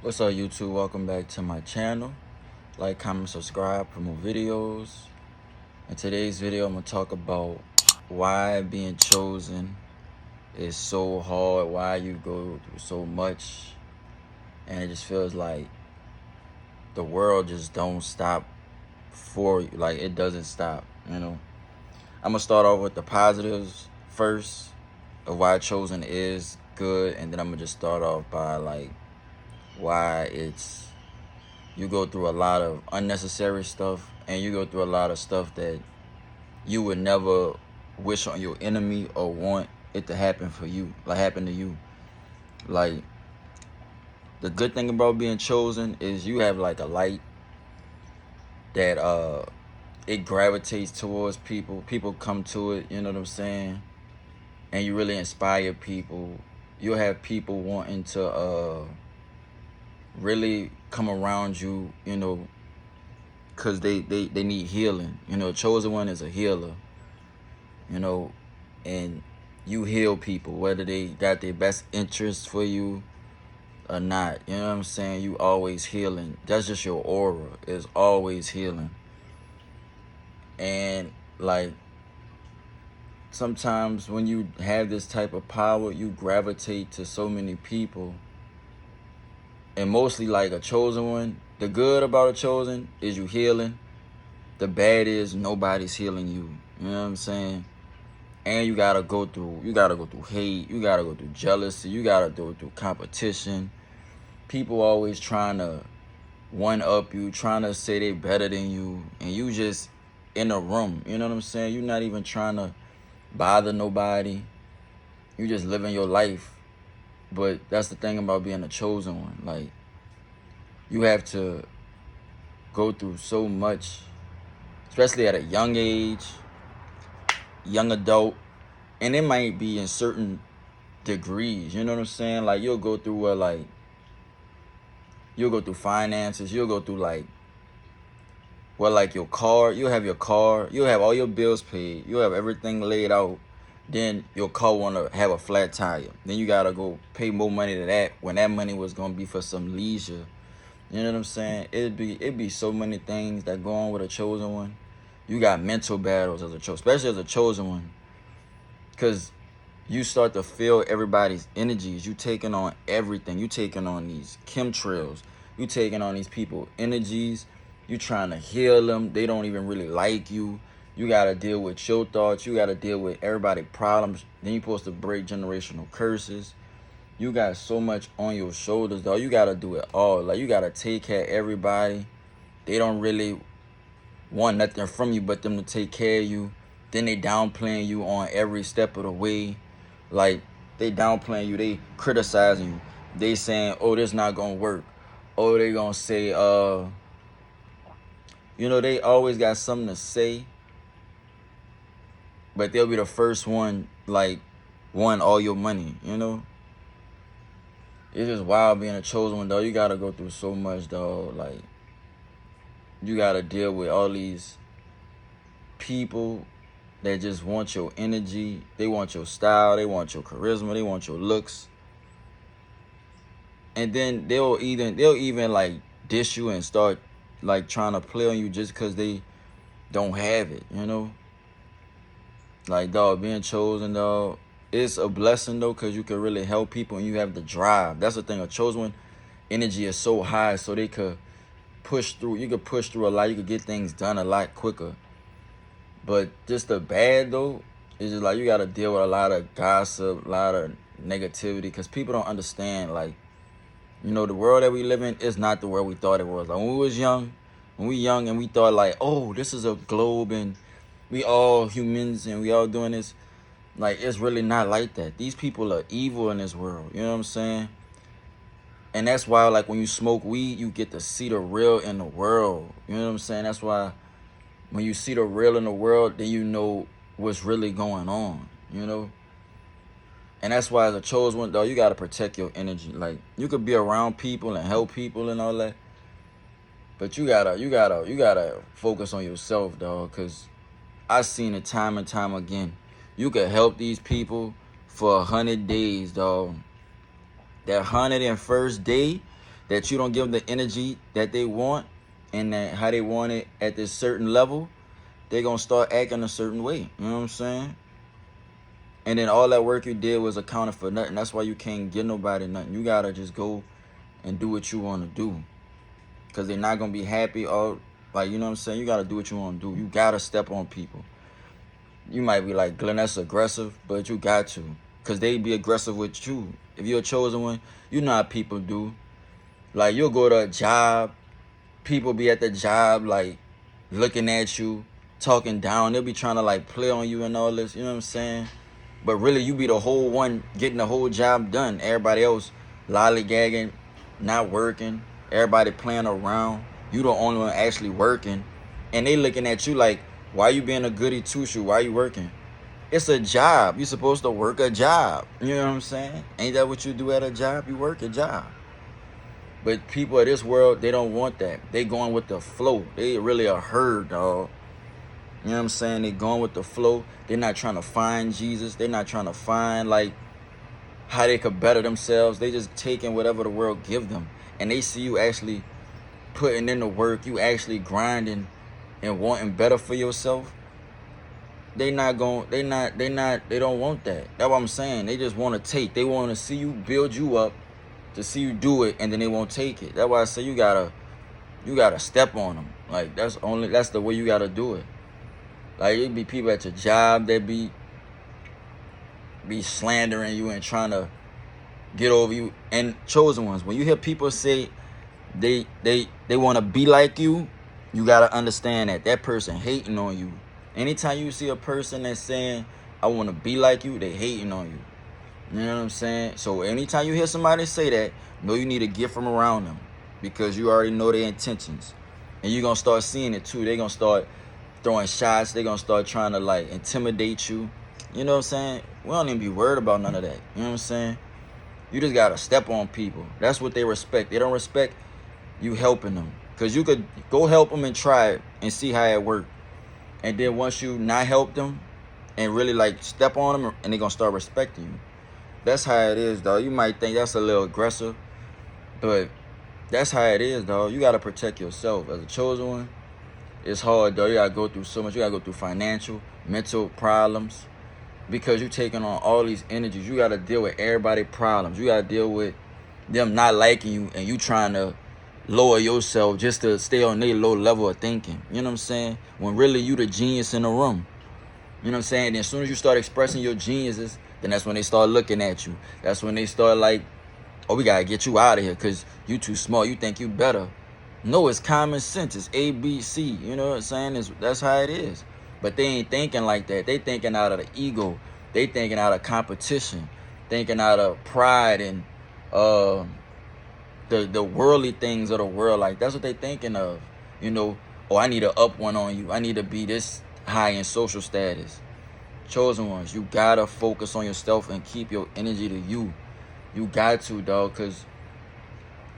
What's up, YouTube? Welcome back to my channel. Like, comment, subscribe for more videos. In today's video, I'm gonna talk about why being chosen is so hard, why you go through so much, and it just feels like the world just don't stop for you. Like, it doesn't stop. I'm gonna start off with the positives first of why chosen is good, and then I'm gonna just start off by like why you go through a lot of unnecessary stuff, and you go through a lot of stuff that you would never wish on your enemy or want it to happen for you, like happen to you. Like, the good thing about being chosen is you have like a light that it gravitates towards people. People come to it, you know what I'm saying? And you really inspire people. You'll have people wanting to really come around you, because they need healing. Chosen one is a healer, and you heal people, whether they got their best interests for you or not. You know what I'm saying? You always healing. That's just your aura. It's always healing. And like, sometimes when you have this type of power, you gravitate to so many people. And mostly like a chosen one, the good about a chosen is you healing. The bad is nobody's healing you. You know what I'm saying? And you gotta go through hate, you gotta go through jealousy, you gotta go through competition. People always trying to one up you, trying to say they better than you, and you just in a room. You know what I'm saying? You're not even trying to bother nobody. You just living your life. But that's the thing about being a chosen one. Like, you have to go through so much, especially at a young age, young adult, and it might be in certain degrees. You know what I'm saying? Like, you'll go through you'll go through finances, you'll go through like your car, you'll have your car, you'll have all your bills paid, you'll have everything laid out. Then your car wanna have a flat tire. Then you gotta go pay more money to that when that money was gonna be for some leisure. You know what I'm saying? It'd be so many things that go on with a chosen one. You got mental battles as a chosen, especially as a chosen one, because you start to feel everybody's energies. You taking on everything. You taking on these chemtrails. You taking on these people energies. You trying to heal them. They don't even really like you. You got to deal with your thoughts. You got to deal with everybody's problems. Then you're supposed to break generational curses. You got so much on your shoulders, though. You got to do it all. Like, you got to take care of everybody. They don't really want nothing from you but them to take care of you. Then they downplaying you on every step of the way. Like, they downplaying you. They criticizing you. They saying, oh, this not going to work. Oh, they going to say, they always got something to say. But they'll be the first one, like, won all your money, It's just wild being a chosen one, though. You got to go through so much, though. Like, you got to deal with all these people that just want your energy. They want your style. They want your charisma. They want your looks. And then they'll even like dish you and start like trying to play on you just because they don't have it, Like, dog, being chosen, dog, it's a blessing, though, because you can really help people and you have the drive. That's the thing. A chosen one energy is so high, so they could push through. You could push through a lot. You could get things done a lot quicker. But just the bad, though, is just like you got to deal with a lot of gossip, a lot of negativity, because people don't understand, like, the world that we live in is not the world we thought it was. Like, when we was young, and we thought, like, oh, this is a globe and we all humans and we all doing this. Like, it's really not like that. These people are evil in this world. You know what I'm saying? And that's why, like, when you smoke weed, you get to see the real in the world. You know what I'm saying? That's why when you see the real in the world, then you know what's really going on, And that's why as a chosen one, though, you got to protect your energy. Like, you could be around people and help people and all that, but you gotta focus on yourself, dog, because I've seen it time and time again. You could help these people for 100 days, dog. That 101st day, that you don't give them the energy that they want and that how they want it at this certain level, they're going to start acting a certain way. You know what I'm saying? And then all that work you did was accounted for nothing. That's why you can't give nobody nothing. You got to just go and do what you want to do. Because they're not going to be happy. Or, like, you know what I'm saying? You got to do what you want to do. You got to step on people. You might be like, Glenn, that's aggressive. But you got to. Because they be aggressive with you. If you're a chosen one, you know how people do. Like, you'll go to a job. People be at the job, like, looking at you, talking down. They'll be trying to, like, play on you and all this. You know what I'm saying? But really, you be the whole one getting the whole job done. Everybody else lollygagging, not working. Everybody playing around. You the only one actually working. And they looking at you like, why you being a goody two-shoe? Why you working? It's a job. You're supposed to work a job. You know what I'm saying? Ain't that what you do at a job? You work a job. But people of this world, they don't want that. They going with the flow. They really a herd, dog. You know what I'm saying? They going with the flow. They're not trying to find Jesus. They're not trying to find, like, how they could better themselves. They just taking whatever the world give them. And they see you actually putting in the work. You actually grinding and wanting better for yourself. They don't want that. That's what I'm saying. They just want to take. They want to see you, build you up, to see you do it, and then they won't take it. That's why I say you gotta step on them. Like, that's the way you gotta do it. Like, it be people at your job that be slandering you and trying to get over you. And chosen ones, when you hear people say they want to be like you, you gotta understand that person hating on you. Anytime you see a person that's saying, I want to be like you, they hating on you. You know what I'm saying? So anytime you hear somebody say that, know you need to get from around them, because you already know their intentions. And you're going to start seeing it too. They're going to start throwing shots. They're going to start trying to, like, intimidate you. You know what I'm saying? We don't even be worried about none of that. You know what I'm saying? You just got to step on people. That's what they respect. They don't respect you helping them. Because you could go help them and try it and see how it works. And then once you not help them and really, like, step on them, and they're going to start respecting you. That's how it is, dog. You might think that's a little aggressive, but that's how it is, dog. You got to protect yourself. As a chosen one, it's hard, dog. You got to go through so much. You got to go through financial, mental problems, because you're taking on all these energies. You got to deal with everybody's problems. You got to deal with them not liking you, and you trying to lower yourself just to stay on their low level of thinking. You know what I'm saying? When really you the genius in the room. You know what I'm saying? And as soon as you start expressing your geniuses, then that's when they start looking at you. That's when they start like, oh, we got to get you out of here because you too smart. You think you better. No, it's common sense. It's A, B, C. You know what I'm saying? That's how it is. But they ain't thinking like that. They thinking out of the ego. They thinking out of competition. Thinking out of pride and the worldly things of the world. Like, that's what they thinking of. You know, oh, I need to up one on you. I need to be this high in social status. Chosen ones, you gotta focus on yourself and keep your energy to you. You got to, dog, because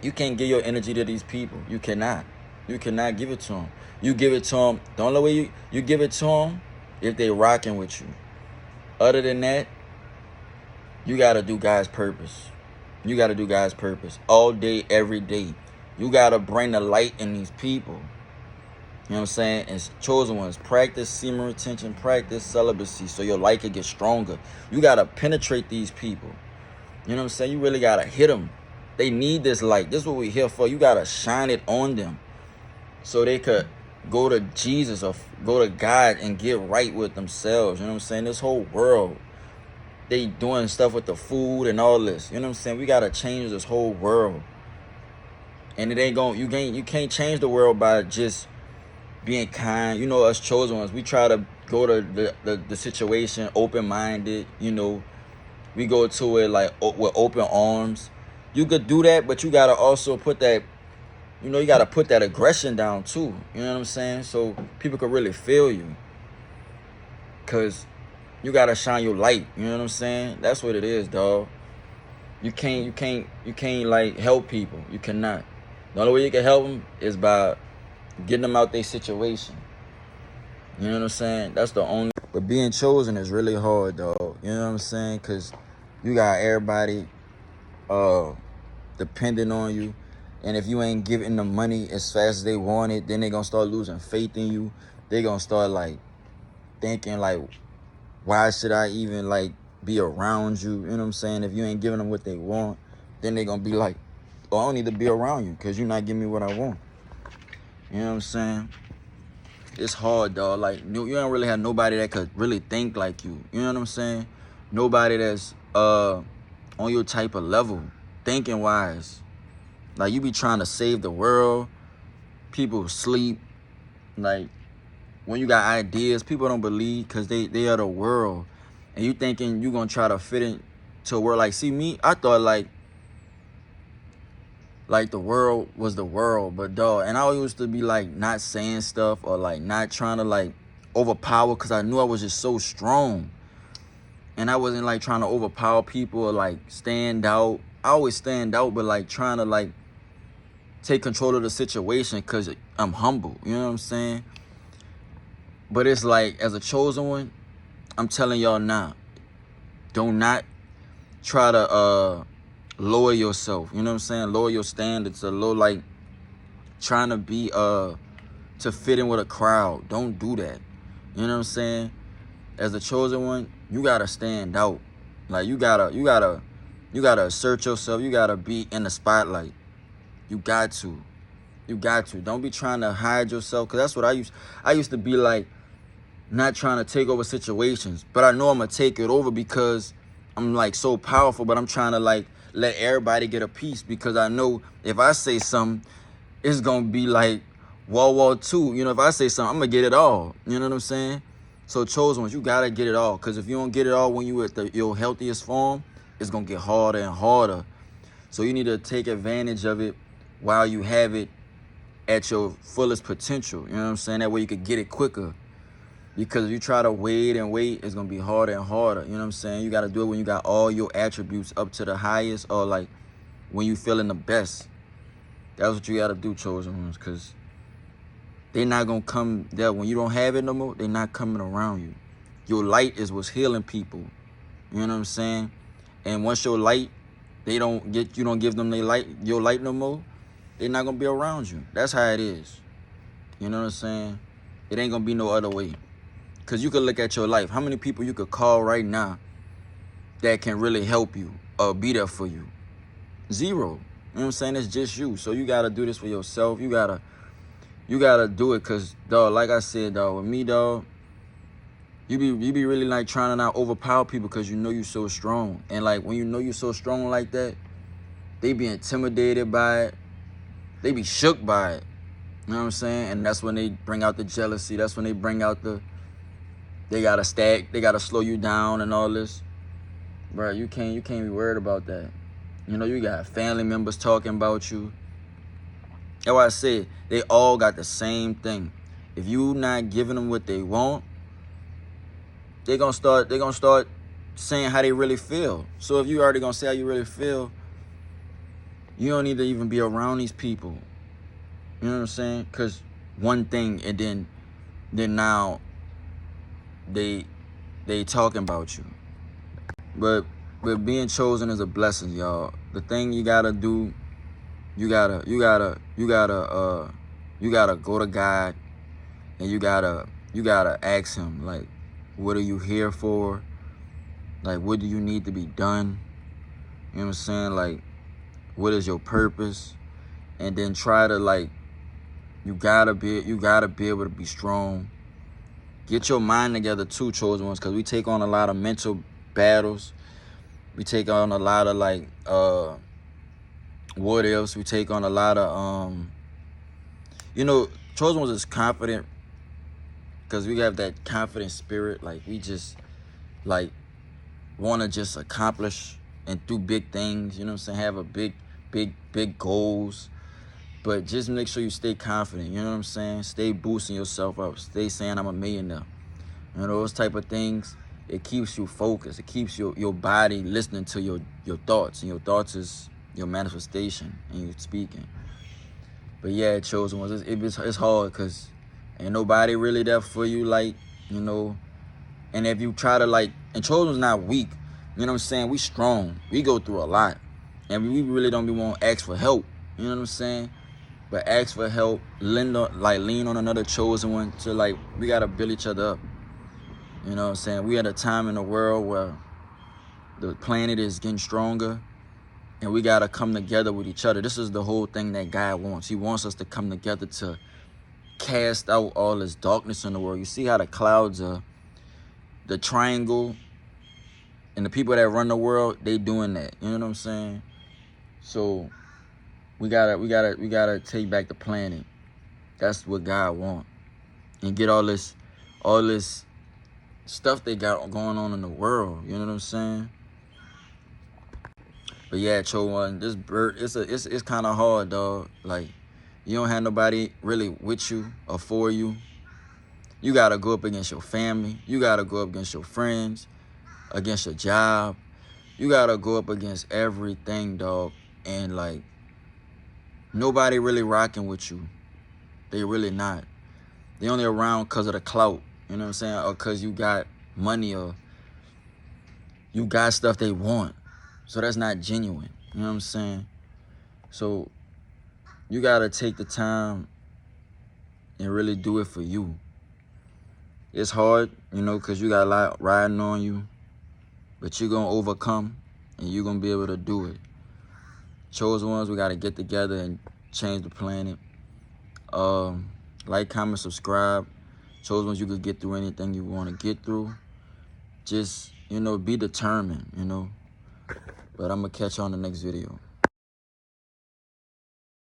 you can't give your energy to these people. You cannot. You cannot give it to them. You give it to them. The only way you give it to them if they rocking with you. Other than that, you gotta do God's purpose. You gotta do God's purpose all day, every day. You gotta bring the light in these people. You know what I'm saying? And chosen ones, practice semen retention, practice celibacy so your light can get stronger. You got to penetrate these people. You know what I'm saying? You really got to hit them. They need this light. This is what we're here for. You got to shine it on them so they could go to Jesus or go to God and get right with themselves. You know what I'm saying? This whole world, they doing stuff with the food and all this. You know what I'm saying? We got to change this whole world. And it ain't going, you can't change the world by just being kind. You know, us chosen ones, we try to go to the situation open-minded. You know, we go to it like with open arms. You could do that, but you gotta also put that, you know, you gotta put that aggression down too. You know what I'm saying? So people could really feel you, cause you gotta shine your light. You know what I'm saying? That's what it is, dog. You can't like help people. You cannot. The only way you can help them is by getting them out their situation. You know what I'm saying? That's the only. But being chosen is really hard, dog. You know what I'm saying? Because you got everybody depending on you. And if you ain't giving them money as fast as they want it, then they gonna start losing faith in you. They gonna start like thinking like, why should I even like be around you? You know what I'm saying? If you ain't giving them what they want, then they gonna be like, oh, I don't need to be around you because you're not giving me what I want. You know what I'm saying? It's hard, dog. Like, you don't really have nobody that could really think like you. You know what I'm saying? Nobody that's on your type of level, thinking wise. Like, you be trying to save the world. People sleep. Like, when you got ideas, people don't believe because they are the world. And you thinking you going to try to fit into a world. Like, see, me, I thought, like the world was the world. But, dog, and I used to be, like, not saying stuff or, like, not trying to, like, overpower because I knew I was just so strong. And I wasn't, like, trying to overpower people or, like, stand out. I always stand out, but, like, trying to, like, take control of the situation because I'm humble. You know what I'm saying? But it's like, as a chosen one, I'm telling y'all now, do not try to lower yourself. You know what I'm saying? Lower your standards or low, like, trying to be, to fit in with a crowd. Don't do that. You know what I'm saying? As a chosen one, you got to stand out. Like, you gotta assert yourself. You got to be in the spotlight. You got to. Don't be trying to hide yourself. Because that's what I used to be like, not trying to take over situations. But I know I'm going to take it over because I'm, like, so powerful. But I'm trying to, like, let everybody get a piece. Because I know if I say something, it's going to be like World War II. You know, if I say something, I'm going to get it all. You know what I'm saying? So, chosen ones, you got to get it all. Because if you don't get it all when you at your healthiest form, it's going to get harder and harder. So you need to take advantage of it while you have it at your fullest potential. You know what I'm saying? That way you could get it quicker. Because if you try to wait, it's going to be harder and harder. You know what I'm saying? You got to do it when you got all your attributes up to the highest, or, like, when you feeling the best. That's what you got to do, chosen ones. Because they're not going to come there. When you don't have it no more, they're not coming around you. Your light is what's healing people. You know what I'm saying? And once your light, you don't give them your light no more, they're not going to be around you. That's how it is. You know what I'm saying? It ain't going to be no other way. Because you could look at your life. How many people you could call right now that can really help you or be there for you? Zero. You know what I'm saying? It's just you. So you got to do this for yourself. You got to do it because, dog, like I said, dog, with me, dog, you be really, like, trying to not overpower people because you know you so strong. And, like, when you know you so strong like that, they be intimidated by it. They be shook by it. You know what I'm saying? And that's when they bring out the jealousy. That's when they bring out they got to stack. They got to slow you down and all this. Bro, you can't be worried about that. You know, you got family members talking about you. That's why I said they all got the same thing. If you not giving them what they want, they're gonna start saying how they really feel. So if you already gonna say how you really feel, you don't need to even be around these people. You know what I'm saying? Because one thing, and then now they talking about you. But being chosen is a blessing, y'all. The thing you gotta do, you gotta go to God, and you gotta ask him, like, what are you here for? Like, what do you need to be done? You know what I'm saying? Like, what is your purpose? And then try to, like, you gotta be able to be strong. Get your mind together too, chosen ones, because we take on a lot of mental battles. We take on a lot of, like, what else? We take on a lot of, chosen ones is confident because we have that confident spirit. Like, we just, like, want to just accomplish and do big things. You know what I'm saying? Have a big goals. But just make sure you stay confident. You know what I'm saying? Stay boosting yourself up. Stay saying I'm a millionaire. You know, those type of things, it keeps you focused. It keeps your body listening to your thoughts. And your thoughts is your manifestation and you speaking. But yeah, chosen ones, it's hard because ain't nobody really there for you, like, you know. And if you try to, like, and chosen ones not weak. You know what I'm saying? We strong. We go through a lot. And we really don't be want to ask for help. You know what I'm saying? But ask for help, lean on another chosen one to, like, we gotta build each other up. You know what I'm saying? We at a time in the world where the planet is getting stronger, and we gotta come together with each other. This is the whole thing that God wants. He wants us to come together to cast out all this darkness in the world. You see how the clouds are, the triangle, and the people that run the world, they doing that. You know what I'm saying? So we gotta take back the planet. That's what God wants. And get all this stuff they got going on in the world. You know what I'm saying? But yeah, Cho, this bird, it's kind of hard, dog. Like, you don't have nobody really with you or for you. You gotta go up against your family. You gotta go up against your friends, against your job. You gotta go up against everything, dog. And like, nobody really rocking with you. They really not. They only around because of the clout. You know what I'm saying? Or because you got money, or you got stuff they want. So that's not genuine. You know what I'm saying? So you gotta take the time and really do it for you. It's hard, you know, because you got a lot riding on you, but you're gonna overcome, and you're gonna be able to do it. Chosen ones, we gotta get together and change the planet. Like, comment, subscribe. Chosen ones, you could get through anything you want to get through. Just, you know, be determined, you know. But I'm gonna catch you on the next video.